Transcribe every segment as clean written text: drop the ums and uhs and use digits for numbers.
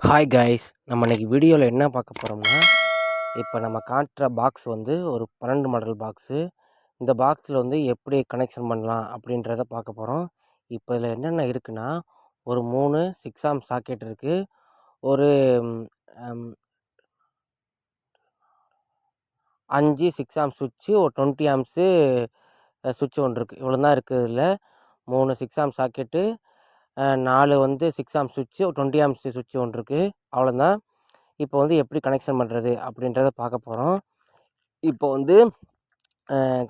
Hi guys, நம்ம இன்னைக்கு வீடியோவில் என்ன பார்க்க போகிறோம்னா, இப்போ நம்ம காட்டுற பாக்ஸ் வந்து ஒரு 12 மாடல் பாக்ஸு. இந்த பாக்ஸில் வந்து எப்படி கனெக்ஷன் பண்ணலாம் அப்படின்றத பார்க்க போகிறோம். இப்போ இதில் என்னென்ன இருக்குன்னா, ஒரு 3 6 ஆம்ப் சாக்கெட் இருக்குது, ஒரு 5 6 ஆம்ப் சுவிட்சு, ஒரு 20 ஆம்ப்ஸு சுவிட்ச் ஒன்று இருக்குது. இவ்வளோ தான் இருக்குது. இதில் 3 6 ஆம்ப் சாக்கெட்டு, 4 வந்து 6 ஆம்ப் சுவிட்சு, ஒரு 20 ஆம்ப்ஸ் சுவிட்ச் ஒன்று இருக்குது. அவ்வளோதான். இப்போ வந்து எப்படி கனெக்ஷன் பண்ணுறது அப்படின்றத பார்க்க போகிறோம். இப்போ வந்து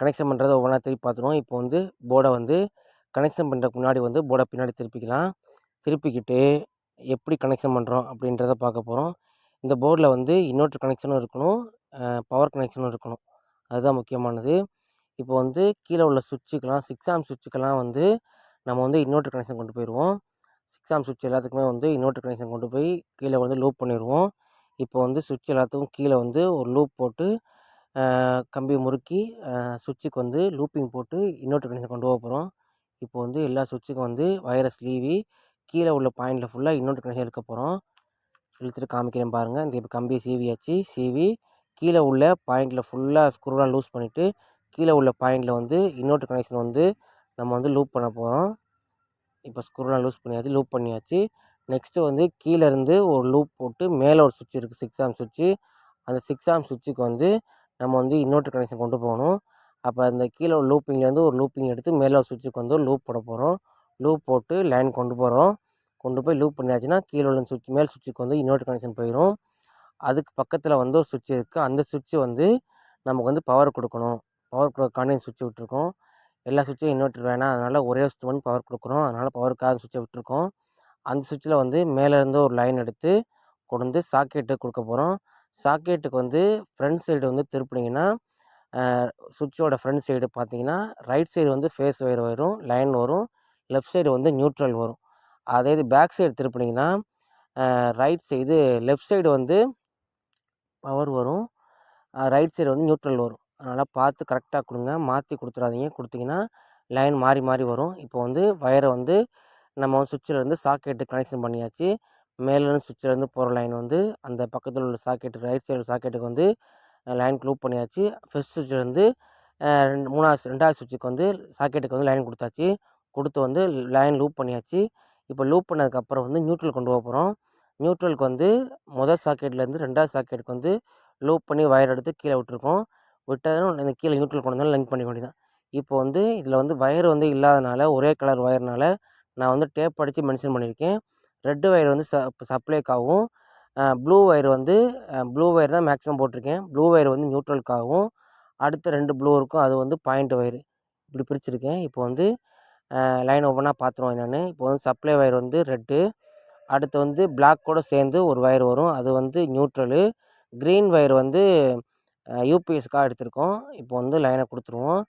கனெக்ஷன் பண்ணுறத ஒவ்வொன்றா திருப்பி பார்த்துருவோம். இப்போ வந்து போர்டை வந்து கனெக்ஷன் பண்ணுறதுக்கு முன்னாடி வந்து போர்டை பின்னாடி திருப்பிக்கலாம். திருப்பிக்கிட்டு எப்படி கனெக்ஷன் பண்ணுறோம் அப்படின்றத பார்க்க போகிறோம். இந்த போர்டில் வந்து இன்வெர்ட்டர் கனெக்ஷனும் இருக்கணும், பவர் கனெக்ஷனும் இருக்கணும். அதுதான் முக்கியமானது. இப்போ வந்து கீழே உள்ள சுவிட்சுக்கெலாம் 6 ஆம்ப் சுவிட்சுக்கெல்லாம் வந்து நம்ம வந்து இன்வெர்ட்டர் கனெக்ஷன் கொண்டு போயிடுவோம். 6 ஆம்ப் சுவிட்ச் எல்லாத்துக்குமே வந்து இன்வெர்ட்டர் கனெக்ஷன் கொண்டு போய் கீழே வந்து லூப் பண்ணிடுவோம். இப்போ வந்து சுவிட்ச் எல்லாத்துக்கும் கீழே வந்து ஒரு லூப் போட்டு கம்பி முறுக்கி சுவிட்சுக்கு வந்து லூப்பிங் போட்டு இன்வெர்ட்டர் கனெக்ஷன் கொண்டு போக போகிறோம். இப்போ வந்து எல்லா சுவிட்சுக்கும் வந்து வயரை ஸ்லீவி கீழே உள்ள பாயிண்டில் ஃபுல்லாக இன்வெர்ட்டர் கனெக்ஷன் எடுக்க போகிறோம். இழுத்துட்டு காமிக்கிறேன் பாருங்கள். இந்த இப்போ கம்பியை சீவியாச்சு. சீவி கீழே உள்ள பாயிண்டில் ஃபுல்லாக ஸ்க்ரூலாம் லூஸ் பண்ணிவிட்டு கீழே உள்ள பாயிண்டில் வந்து இன்வெர்ட்டர் கனெக்ஷன் வந்து நம்ம வந்து லூப் பண்ண போகிறோம். இப்போ ஸ்க்ரூலாம் லூஸ் பண்ணியாச்சு, லூப் பண்ணியாச்சு. நெக்ஸ்ட்டு வந்து கீழேருந்து ஒரு லூப் போட்டு மேலே ஒரு சுவிட்ச் இருக்குது, 6 ஆம்ப் சுவிட்சு. அந்த 6 ஆம்ப் சுவிட்சுக்கு வந்து நம்ம வந்து இன்வெர்ட்டர் கனெக்ஷன் கொண்டு போகணும். அப்போ அந்த கீழே ஒரு லூப்பிங்லேருந்து ஒரு லூப்பிங் எடுத்து மேலே ஒரு சுவிட்சுக்கு வந்து லூப் போட போகிறோம். லூப் போட்டு லைன் கொண்டு போகிறோம். கொண்டு போய் லூப் பண்ணியாச்சுன்னா கீழே உள்ள சுவிட்ச் மேல் சுவிட்சுக்கு வந்து இன்வெர்ட்டர் கனெக்ஷன் போயிடும். அதுக்கு பக்கத்தில் வந்து ஒரு சுவிட்ச் இருக்குது. அந்த சுவிட்சு வந்து நமக்கு வந்து பவர் கொடுக்கணும். பவர் கொடுக்கான சுவிட்ச் விட்டுருக்கோம். எல்லா சுவிட்சும் இன்வெர்ட்டர் வேணாம், அதனால் ஒரே சுவிட்ச் வந்து பவர் கொடுக்குறோம். அதனால் பவருக்காக சுவிட்சை விட்டுருக்கோம். அந்த சுவிட்சில் வந்து மேலேருந்து ஒரு லைன் எடுத்து கொண்டு வந்து சாக்கெட்டுக்கு கொடுக்க போகிறோம். சாக்கெட்டுக்கு வந்து ஃப்ரண்ட் சைடு வந்து திருப்பினீங்கன்னா சுவிட்சோட ஃப்ரண்ட் சைடு பார்த்தீங்கன்னா ரைட் சைடு வந்து ஃபேஸ் ஒயர் வரும், லைன் வரும். லெஃப்ட் சைடு வந்து நியூட்ரல் வரும். அதே இது பேக் சைடு திருப்பினீங்கன்னா ரைட் சைடு லெஃப்ட் சைடு வந்து பவர் வரும், ரைட் சைடு வந்து நியூட்ரல் வரும். அதனால் பார்த்து கரெக்டாக கொடுங்க, மாற்றி கொடுத்துடாதீங்க. கொடுத்தீங்கன்னா லைன் மாறி மாறி வரும். இப்போ வந்து வயரை வந்து நம்ம சுவிட்சிலேருந்து சாக்கெட்டு கனெக்ஷன் பண்ணியாச்சு. மேலேருந்து சுவிட்சிலேருந்து போகிற லைன் வந்து அந்த பக்கத்தில் உள்ள சாக்கெட்டு ரைட் சைடு சாக்கெட்டுக்கு வந்து லைன் லூப் பண்ணியாச்சு. ஃபஸ்ட் சுவிட்சிலேருந்து 2வது சுவிட்சுக்கு வந்து சாக்கெட்டுக்கு வந்து லைன் கொடுத்தாச்சு. கொடுத்து வந்து லைன் லூப் பண்ணியாச்சு. இப்போ லூப் பண்ணதுக்கப்புறம் வந்து நியூட்ரல் கொண்டு போக போகிறோம். நியூட்ரலுக்கு வந்து முதல் சாக்கெட்லேருந்து 2வது சாக்கெட்டுக்கு வந்து லூப் பண்ணி வயர் எடுத்து கீழே விட்டுருக்கோம். விட்டதும் இந்த கீழே நியூட்ரல் கொண்டு வந்தாலும் லிங்க் பண்ணிக்க வேண்டியதான். இப்போ வந்து இதில் வந்து வயர் வந்து இல்லாதனால ஒரே கலர் வயர்னால நான் வந்து டேப் அடித்து மென்ஷன் பண்ணியிருக்கேன். ரெட்டு வயர் வந்து சப்ளைக்காகவும், ப்ளூ வயர் வந்து ப்ளூ வயர் தான் மேக்ஸிமம் போட்டிருக்கேன். ப்ளூ வயர் வந்து நியூட்ரலுக்காகவும், அடுத்த 2 ப்ளூ இருக்கும், அது வந்து பாயிண்ட் வயர். இப்படி பிரிச்சுருக்கேன். இப்போ வந்து லைன் ஒவ்வொன்றா பார்த்துருவோம் என்னென்னு. இப்போ வந்து சப்ளை வயர் வந்து ரெட்டு, அடுத்து வந்து பிளாக் கூட சேர்ந்து ஒரு வயர் வரும், அது வந்து நியூட்ரலு. க்ரீன் வயர் வந்து யூபிஎஸ்க்காக எடுத்திருக்கோம். இப்போ வந்து லைனை கொடுத்துருவோம்.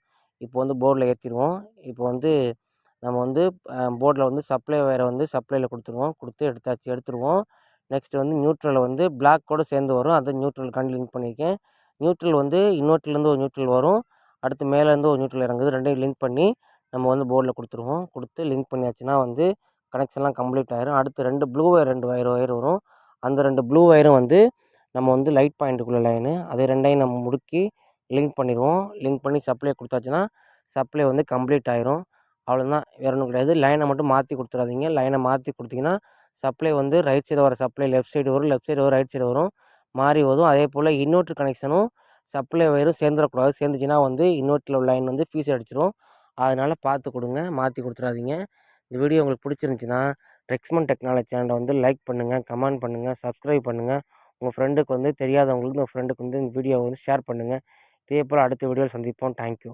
இப்போ வந்து போர்டில் ஏற்றிடுவோம். இப்போ வந்து நம்ம வந்து போர்டில் வந்து சப்ளை வயரை வந்து சப்ளையில் கொடுத்துருவோம். கொடுத்து எடுத்துருவோம். நெக்ஸ்ட்டு வந்து நியூட்ரலை வந்து பிளாக் கூட சேர்ந்து வரும், அதை நியூட்ரலுக்காண்டி லிங்க் பண்ணியிருக்கேன். நியூட்ரல் வந்து இன்வெர்ட்டர்லேருந்து ஒரு நியூட்ரல் வரும், அடுத்து மேலேருந்து ஒரு நியூட்ரல் இறங்குது. ரெண்டையும் லிங்க் பண்ணி நம்ம வந்து போர்டில் கொடுத்துருவோம். கொடுத்து லிங்க் பண்ணியாச்சுன்னா வந்து கனெக்ஷன்லாம் கம்ப்ளீட் ஆயிரும். அடுத்து 2 ப்ளூ வயர் 2 வயர் வரும். அந்த 2 ப்ளூ வயரும் வந்து நம்ம வந்து லைட் பாயிண்ட்டுக்குள்ள லைனு, அது ரெண்டையும் நம்ம முடுக்கி லிங்க் பண்ணிடுவோம். லிங்க் பண்ணி சப்ளை கொடுத்தாச்சுன்னா சப்ளை வந்து கம்ப்ளீட் ஆயிரும். அவ்வளோதான், வேறு ஒன்றும் கிடையாது. லைனை மட்டும் மாற்றி கொடுத்துடாதீங்க. லைனை மாற்றி கொடுத்தீங்கன்னா சப்ளை வந்து ரைட் சைடு வர சப்ளை லெஃப்ட் சைடு வரும், லெஃப்ட் சைடு வரும் ரைட் சைடு வரும், மாறி வரும். அதே போல் இன்வெர்ட்டர் கனெக்ஷனும் சப்ளை வயரும் சேர்ந்துடக்கூடாது. சேர்ந்துச்சுன்னா வந்து இன்வெர்ட்டரில் லைன் வந்து ஃபீஸ் அடிச்சிடும். அதனால் பார்த்து கொடுங்க, மாற்றி கொடுத்துடாதீங்க. இந்த வீடியோ உங்களுக்கு பிடிச்சிருந்துச்சின்னா ரெக்ஸ்மன் டெக்னாலஜி சேனலை வந்து லைக் பண்ணுங்கள், கமெண்ட் பண்ணுங்கள், சப்ஸ்கிரைப் பண்ணுங்கள். உங்கள் ஃப்ரெண்டுக்கு வந்து தெரியாதவங்களுக்கு உங்கள் ஃப்ரெண்டுக்கு வந்து இந்த வீடியோவை வந்து ஷேர் பண்ணுங்கள். இதே போல் அடுத்த வீடியோவில் சந்திப்போம். தேங்க்யூ.